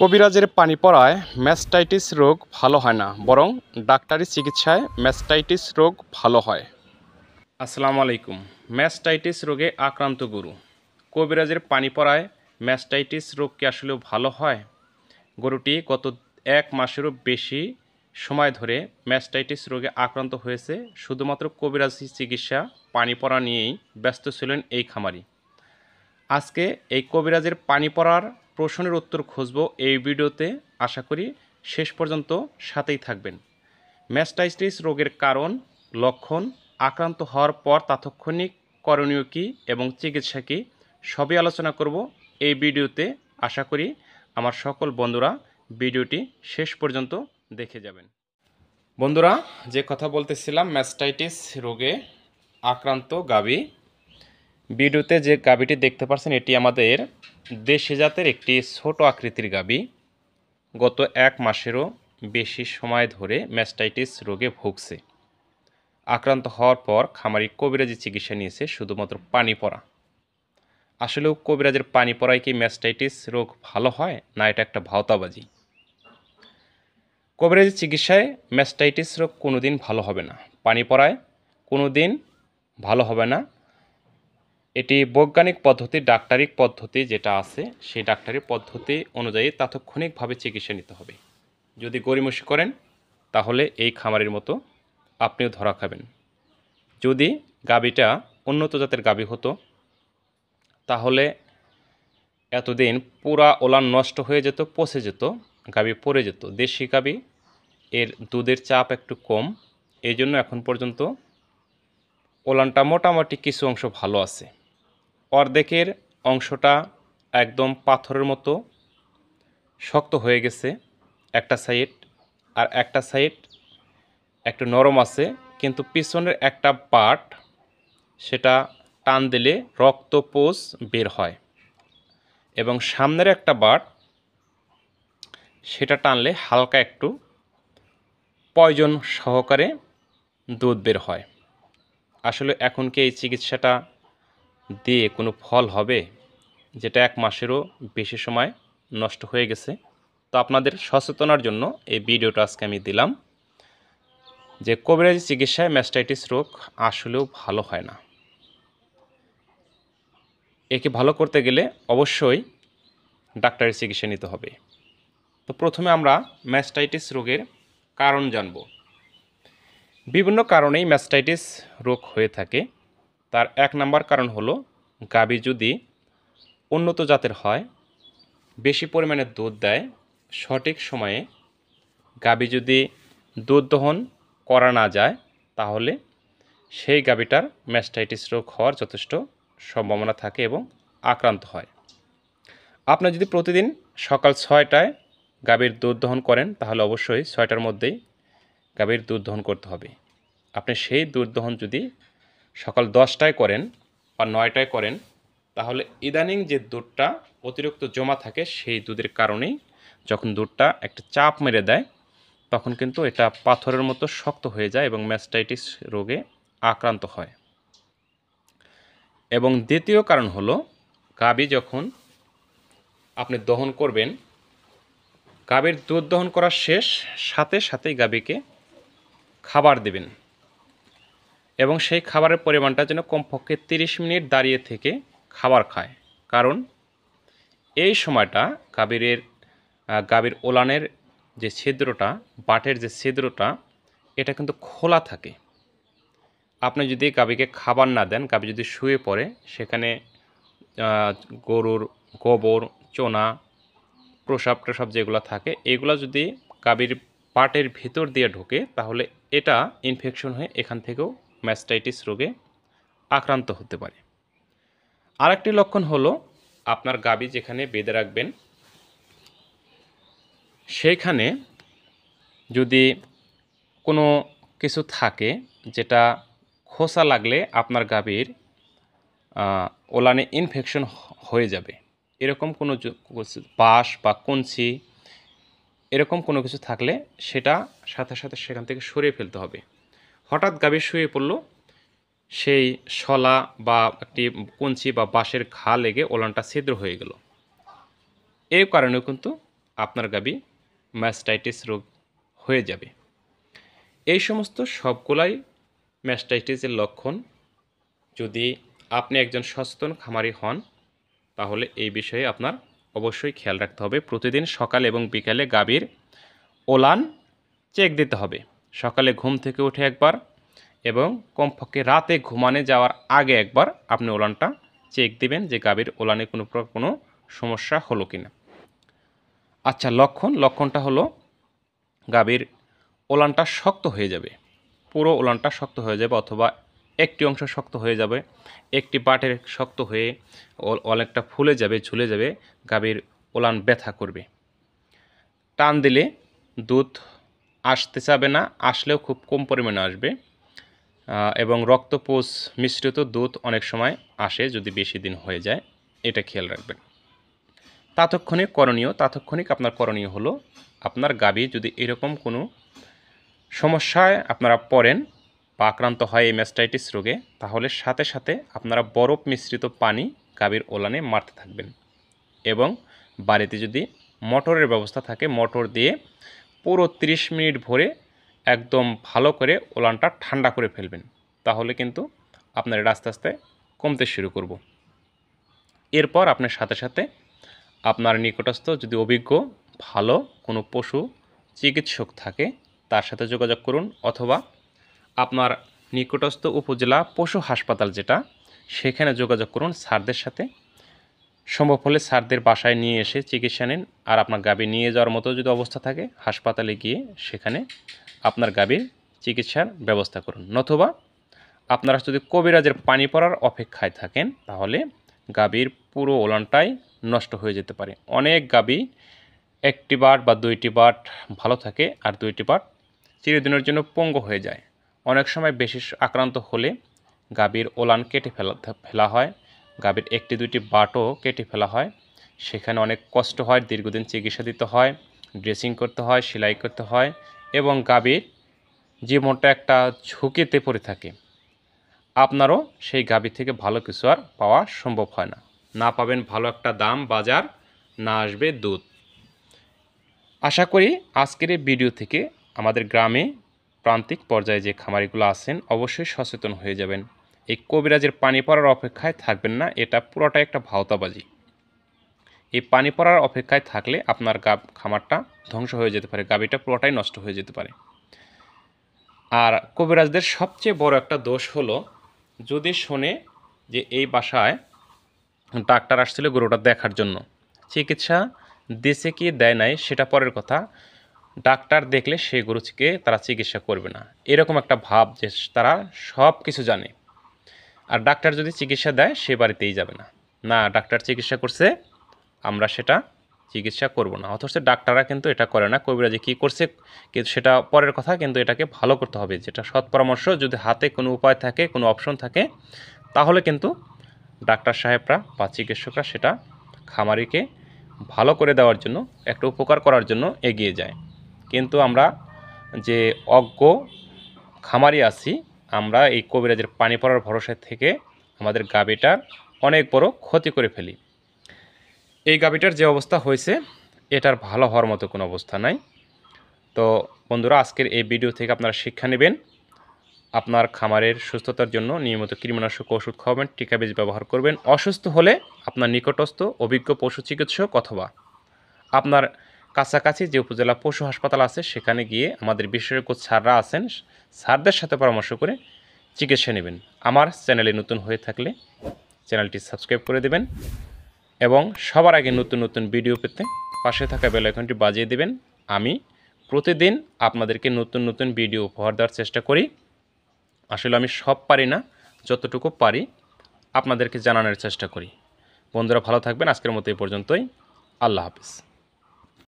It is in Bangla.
কবিরাজের পানি পড়ায় ম্যাস্টাইটিস রোগ ভালো হয় না, বরং ডাক্তারি চিকিৎসায় ম্যাস্টাইটিস রোগ ভালো হয়। আসসালামু আলাইকুম। ম্যাস্টাইটিস রোগে আক্রান্ত গরু কবিরাজের পানি পড়ায় ম্যাস্টাইটিস রোগ কি আসলেও ভালো হয়? গরুটি গত 1 মাসেরও বেশি সময় ধরে ম্যাস্টাইটিস রোগে আক্রান্ত হয়েছে। শুধুমাত্র কবিরাজি চিকিৎসা পানি পড়া নিয়েই ব্যস্ত ছিলেন এই খামারি। আজকে এই কবিরাজের পানি পড়ার প্রশ্নের উত্তর খুঁজব এই ভিডিওতে। আশা করি শেষ পর্যন্ত সাথেই থাকবেন। ম্যাস্টাইটিস রোগের কারণ, লক্ষণ, আক্রান্ত হওয়ার পর তাৎক্ষণিক করণীয় কী এবং চিকিৎসা কী, সবই আলোচনা করব এই ভিডিওতে। আশা করি আমার সকল বন্ধুরা ভিডিওটি শেষ পর্যন্ত দেখে যাবেন। বন্ধুরা, যে কথা বলতেছিলাম, ম্যাস্টাইটিস রোগে আক্রান্ত গাভী। ভিডিওতে যে গাভীটি দেখতে পাচ্ছেন এটি আমাদের দেশি জাতের একটি ছোট আকৃতির গাভী। গত 1 মাসেরও বেশি সময় ধরে ম্যাস্টাইটিস রোগে ভুগছে। আক্রান্ত হওয়ার পর খামারি কবিরাজি চিকিৎসা নিয়েছে শুধুমাত্র পানি পড়া। আসলেও কবিরাজের পানি পড়ায় কি ম্যাস্টাইটিস রোগ ভালো হয়, না এটা একটা ভাওতাবাজি? কবিরাজি চিকিৎসায় ম্যাস্টাইটিস রোগ কোনোদিন ভালো হবে না, পানি পড়ায় কোনোদিন ভালো হবে না। এটি বৈজ্ঞানিক পদ্ধতি, ডাক্তারি পদ্ধতি যেটা আছে সেই ডাক্তারি পদ্ধতি অনুযায়ী তাৎক্ষণিকভাবে চিকিৎসা নিতে হবে। যদি গড়িমসি করেন তাহলে এই খামারের মতো আপনিও ধরা খাবেন। যদি গাভীটা উন্নত জাতের গাভী হতো তাহলে এতদিন পুরা ওলান নষ্ট হয়ে যেত, পচে যেত, গাভী পড়ে যেত। দেশি গাভী, এর দুধের চাপ একটু কম, এই জন্য এখন পর্যন্ত ওলানটা মোটামুটি কিছু অংশ ভালো আছে। অর্ধেকের অংশটা একদম পাথরের মতো শক্ত হয়ে গেছে একটা সাইড, আর একটা সাইড একটু নরম আছে, কিন্তু পিছনের একটা পার্ট সেটা টান দিলে রক্তপোষ বের হয়, এবং সামনের একটা পার্ট সেটা টানলে হালকা একটু পয়জন সহকারে দুধ বের হয়। আসলে এখন কি এই চিকিৎসাটা দিয়ে কোনো ফল হবে, যেটা 1 মাসেরও বেশি সময় নষ্ট হয়ে গেছে? তো আপনাদের সচেতনার জন্য এই ভিডিওটা আজকে আমি দিলাম যে কবিরাজি চিকিৎসায় ম্যাস্টাইটিস রোগ আসলেও ভালো হয় না। একে ভালো করতে গেলে অবশ্যই ডাক্তারের চিকিৎসা নিতে হবে। তো প্রথমে আমরা ম্যাস্টাইটিস রোগের কারণ জানব। বিভিন্ন কারণেই ম্যাস্টাইটিস রোগ হয়ে থাকে। তার 1 নম্বর কারণ হলো গাভী যদি উন্নত জাতের হয়, বেশি পরিমাণে দুধ দেয়, সঠিক সময়ে গাভী যদি দুধ দহন করা না যায় তাহলে সেই গাভীটার ম্যাস্টাইটিস রোগ হওয়ার যথেষ্ট সম্ভাবনা থাকে এবং আক্রান্ত হয়। আপনি যদি প্রতিদিন সকাল 6টায় গাভীর দুধ দহন করেন তাহলে অবশ্যই 6টার মধ্যেই গাভীর দুধ দহন করতে হবে। আপনি সেই দুধ দহন যদি সকাল 10টায় করেন বা 9টায় করেন তাহলে ইদানিং যে দুধটা অতিরিক্ত জমা থাকে সেই দুধের কারণেই যখন দুধটা একটা চাপ মেরে দেয় তখন কিন্তু এটা পাথরের মতো শক্ত হয়ে যায় এবং ম্যাস্টাইটিস রোগে আক্রান্ত হয়। এবং দ্বিতীয় কারণ হলো গাভী যখন আপনি দহন করবেন, গাভীর দুধ দহন করার সাথে সাথেই গাভীকে খাবার দেবেন, এবং সেই খাবারের পরিমাণটা যেন কমপক্ষে 30 মিনিট দাঁড়িয়ে থেকে খাবার খায়। কারণ এই সময়টা গাভীর ওলানের যে ছিদ্রটা, বাটের যে ছিদ্রটা, এটা কিন্তু খোলা থাকে। আপনি যদি গাভীকে খাবার না দেন, গাভী যদি শুয়ে পড়ে, সেখানে গরুর গোবর, চোনা, প্রসাব টসাব যেগুলো থাকে এগুলো যদি গাভীর পাটের ভিতর দিয়ে ঢোকে তাহলে এটা ইনফেকশন হয়ে এখান থেকেও ম্যাস্টাইটিস রোগে আক্রান্ত হতে পারে। আরেকটি লক্ষণ হলো আপনার গাভী যেখানে বেঁধে রাখবেন সেইখানে যদি কোনো কিছু থাকে যেটা খোসা লাগলে আপনার গাভীর ওলানে ইনফেকশন হয়ে যাবে, এরকম কোনো বাঁশ বা কঞ্চি এরকম কোনো কিছু থাকলে সেটা সাথে সাথে সেখান থেকে সরিয়ে ফেলতে হবে। হঠাৎ গাভী শুয়ে পড়ল, সেই শলা বা একটি কঞ্চি বা বাঁশের ঘা লেগে ওলানটা ছিদ্র হয়ে গেল, এই কারণেও কিন্তু আপনার গাভী ম্যাস্টাইটিস রোগ হয়ে যাবে। এই সমস্ত সবগুলাই ম্যাস্টাইটিসের লক্ষণ। যদি আপনি একজন সচেতন খামারি হন তাহলে এই বিষয়ে আপনার অবশ্যই খেয়াল রাখতে হবে। প্রতিদিন সকাল এবং বিকালে গাভীর ওলান চেক দিতে হবে। সকালে ঘুম থেকে উঠে একবার এবং কমপক্ষে রাতে ঘুমানো যাওয়ার আগে একবার আপনি ওলানটা চেক দিবেন যে গাভীর ওলানে কোনো সমস্যা হলো কিনা। আচ্ছা, লক্ষণটা হলো গাভীর ওলানটা শক্ত হয়ে যাবে, পুরো ওলানটা শক্ত হয়ে যাবে অথবা একটি অংশ শক্ত হয়ে যাবে, একটি পাটের শক্ত হয়ে অনেকটা ফুলে যাবে, ঝুলে যাবে, গাভীর ওলান ব্যথা করবে, টান দিলে দুধ আসতে চাবে না, আসলেও খুব কম পরিমাণে আসবে এবং রক্তপোষ মিশ্রিত দুধ অনেক সময় আসে যদি বেশি দিন হয়ে যায়। এটা খেয়াল রাখবেন। তাৎক্ষণিক আপনার করণীয় হলো আপনার গাভী যদি এরকম কোনো সমস্যায় আপনারা পড়েন বা আক্রান্ত হয় এই ম্যাস্টাইটিস রোগে, তাহলে সাথে সাথে আপনারা বরফ মিশ্রিত পানি গাভীর ওলানে মারতে থাকবেন এবং বাড়িতে যদি মোটরের ব্যবস্থা থাকে মোটর দিয়ে পুরো 30 মিনিট ভরে একদম ভালো করে ওলানটা ঠান্ডা করে ফেলবেন। তাহলে কিন্তু আপনার এটা আস্তে আস্তে কমতে শুরু করব। এরপর আপনার সাথে সাথে আপনার নিকটস্থ যদি অভিজ্ঞ ভালো কোনো পশু চিকিৎসক থাকে তার সাথে যোগাযোগ করুন, অথবা আপনার নিকটস্থ উপজেলা পশু হাসপাতাল যেটা সেখানে যোগাযোগ করুন স্যারদের সাথে। সম্ভব হলে স্যারদের বাসায় নিয়ে এসে চিকিৎসা নিন। আর আপনার গাভী নিয়ে যাওয়ার মতো যদি অবস্থা থাকে হাসপাতালে গিয়ে সেখানে আপনার গাভীর চিকিৎসার ব্যবস্থা করুন। নতুবা আপনারা যদি কবিরাজের পানি পড়ার অপেক্ষায় থাকেন তাহলে গাভীর পুরো ওলানটাই নষ্ট হয়ে যেতে পারে। অনেক গাভী একটি বাট বা দুইটি বাট ভালো থাকে আর দুইটি বাট চিরদিনের জন্য পঙ্গু হয়ে যায়। অনেক সময় বেশি আক্রান্ত হলে গাভীর ওলান কেটে ফেলা হয়, গাভীর একটি দুইটি বাটও কেটে ফেলা হয়। সেখানে অনেক কষ্ট হয়, দীর্ঘদিন চিকিৎসা দিতে হয়, ড্রেসিং করতে হয়, সেলাই করতে হয় এবং গাভীর জীবনটা একটা ঝুঁকিতে পড়ে থাকে। আপনারও সেই গাভী থেকে ভালো কিছু আর পাওয়া সম্ভব হয় না, না পাবেন ভালো একটা দাম বাজার, না আসবে দুধ। আশা করি আজকের এই ভিডিও থেকে আমাদের গ্রামে প্রান্তিক পর্যায়ে যে খামারিগুলো আছেন অবশ্যই সচেতন হয়ে যাবেন। এই কবিরাজের পানি পড়ার অপেক্ষায় থাকবেন না, এটা পুরোটাই একটা ভাওতাবাজি। এই পানি পড়ার অপেক্ষায় থাকলে আপনার খামারটা ধ্বংস হয়ে যেতে পারে, গাভীটা পুরোটাই নষ্ট হয়ে যেতে পারে। আর কবিরাজদের সবচেয়ে বড় একটা দোষ হলো যদি শোনে যে এই বাসায় ডাক্তার আসছিল গরুটা দেখার জন্য, চিকিৎসা দিছে কি দেয় নাই সেটা পরের কথা, ডাক্তার দেখলে সেই গরুকে তারা চিকিৎসা করবে না, এরকম একটা ভাব যে তারা সব কিছু জানে। আর ডাক্তার যদি চিকিৎসা দেয় সে বাড়িতেই যাবে না, না ডাক্তার চিকিৎসা করছে আমরা সেটা চিকিৎসা করব না। অথচ ডাক্তাররা কিন্তু এটা করে না, কবিরাজি কী করছে কিন্তু সেটা পরের কথা, কিন্তু এটাকে ভালো করতে হবে। যেটা সৎ পরামর্শ যদি হাতে কোনো উপায় থাকে, কোনো অপশন থাকে, তাহলে কিন্তু ডাক্তার সাহেবরা বা চিকিৎসকরা সেটা খামারিকে ভালো করে দেওয়ার জন্য, একটা উপকার করার জন্য এগিয়ে যায়। কিন্তু আমরা যে অজ্ঞ খামারি আছি, আমরা এই কবিরাজের পানি পড়ার ভরসায় থেকে আমাদের গাভীটার অনেক বড় ক্ষতি করে ফেলি। এই গাভীটার যে অবস্থা হয়েছে এটার ভালো হওয়ার মতো কোনো অবস্থা নাই। তো বন্ধুরা, আজকের এই ভিডিও থেকে আপনারা শিক্ষা নেবেন। আপনার খামারের সুস্থতার জন্য নিয়মিত কৃমিনাশক ওষুধ খাওয়াবেন, টিকা বীজ ব্যবহার করবেন। অসুস্থ হলে আপনার নিকটস্থ অভিজ্ঞ পশু চিকিৎসক অথবা আপনার কাছাকাছি যে উপজেলা পশু হাসপাতাল আছে সেখানে গিয়ে আমাদের বিশেষজ্ঞ স্যাররা আছেন, স্যারদের সাথে পরামর্শ করে চিকিৎসা নেবেন। আমার চ্যানেলে নতুন হয়ে থাকলে চ্যানেলটি সাবস্ক্রাইব করে দেবেন এবং সবার আগে নতুন নতুন ভিডিও পেতে পাশে থাকা বেল আইকনটি বাজিয়ে দেবেন। আমি প্রতিদিন আপনাদেরকে নতুন নতুন ভিডিও উপহার দেওয়ার চেষ্টা করি। আসলে আমি সব পারি না, যতটুকু পারি আপনাদেরকে জানানোর চেষ্টা করি। বন্ধুরা ভালো থাকবেন, আজকের মতো এই পর্যন্তই। আল্লাহ হাফিজ।